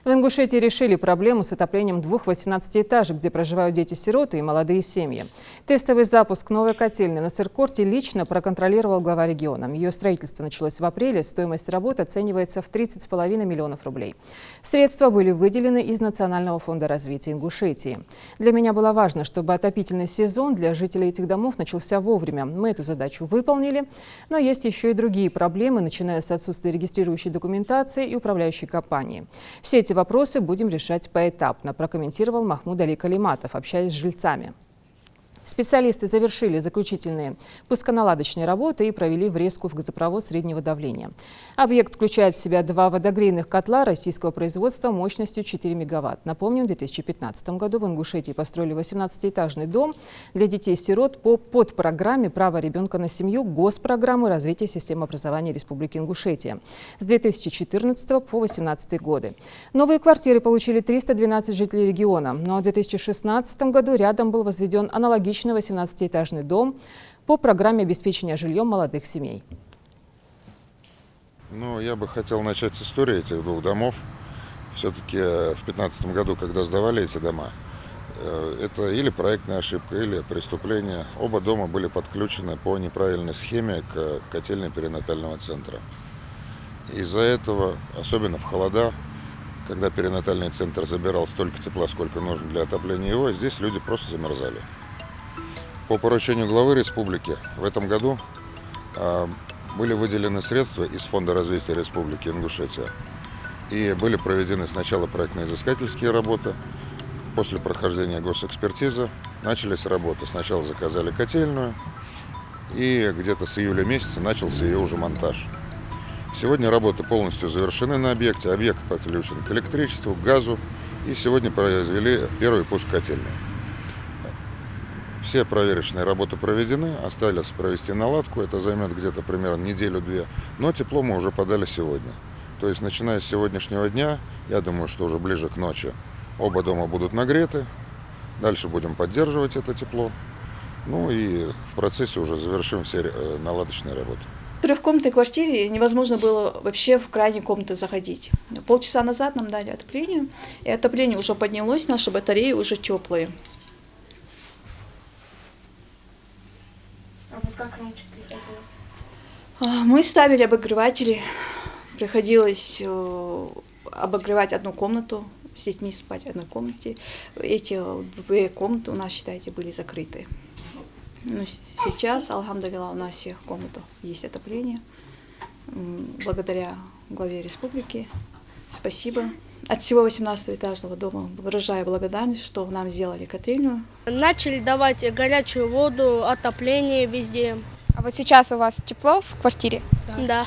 В Ингушетии решили проблему с отоплением двух 18-этажек, где проживают дети-сироты и молодые семьи. Тестовый запуск новой котельной на Сыркорте лично проконтролировал глава региона. Ее строительство началось в апреле, стоимость работы оценивается в 30,5 миллионов рублей. Средства были выделены из Национального фонда развития Ингушетии. Для меня было важно, чтобы отопительный сезон для жителей этих домов начался вовремя. Мы эту задачу выполнили, но есть еще и другие проблемы, начиная с отсутствия регистрирующей документации и управляющей компании. Все эти вопросы будем решать поэтапно, прокомментировал Махмуд Али Калиматов, общаясь с жильцами. Специалисты завершили заключительные пусконаладочные работы и провели врезку в газопровод среднего давления. Объект включает в себя два водогрейных котла российского производства мощностью 4 мегаватт. Напомню, в 2015 году в Ингушетии построили 18-этажный дом для детей-сирот по подпрограмме «Право ребенка на семью» Госпрограммы развития системы образования Республики Ингушетия с 2014 по 2018 годы. Новые квартиры получили 312 жителей региона. Но в 2016 году рядом был возведен аналогичный 18-этажный дом по программе обеспечения жильем молодых семей. Я бы хотел начать с истории этих двух домов. Все-таки в 2015 году, когда сдавали эти дома, это или проектная ошибка, или преступление. Оба дома были подключены по неправильной схеме к котельной перинатального центра. Из-за этого, особенно в холода, когда перинатальный центр забирал столько тепла, сколько нужно для отопления его, здесь люди просто замерзали. По поручению главы республики в этом году были выделены средства из Фонда развития Республики Ингушетия. И были проведены сначала проектно-изыскательские работы. После прохождения госэкспертизы начались работы. Сначала заказали котельную, и где-то с июля месяца начался ее уже монтаж. Сегодня работы полностью завершены на объекте. Объект подключен к электричеству, к газу. И сегодня произвели первый пуск котельной. Все проверочные работы проведены, осталось провести наладку, это займет где-то примерно неделю-две, но тепло мы уже подали сегодня. То есть, начиная с сегодняшнего дня, я думаю, что уже ближе к ночи оба дома будут нагреты, дальше будем поддерживать это тепло, и в процессе уже завершим все наладочные работы. В трехкомнатной квартире невозможно было вообще в крайние комнаты заходить. Полчаса назад нам дали отопление, и отопление уже поднялось, наши батареи уже теплые. А вот как раньше приходилось? Мы ставили обогреватели, приходилось обогревать одну комнату, с детьми спать в одной комнате. Эти две комнаты у нас, считайте, были закрыты. Но сейчас, алхамдулилlah, у нас в всех комнатах есть отопление. Благодаря главе республики. Спасибо. От всего 18-этажного дома выражаю благодарность, что нам сделали котельную. Начали давать горячую воду, отопление везде. А вот сейчас у вас тепло в квартире? Да.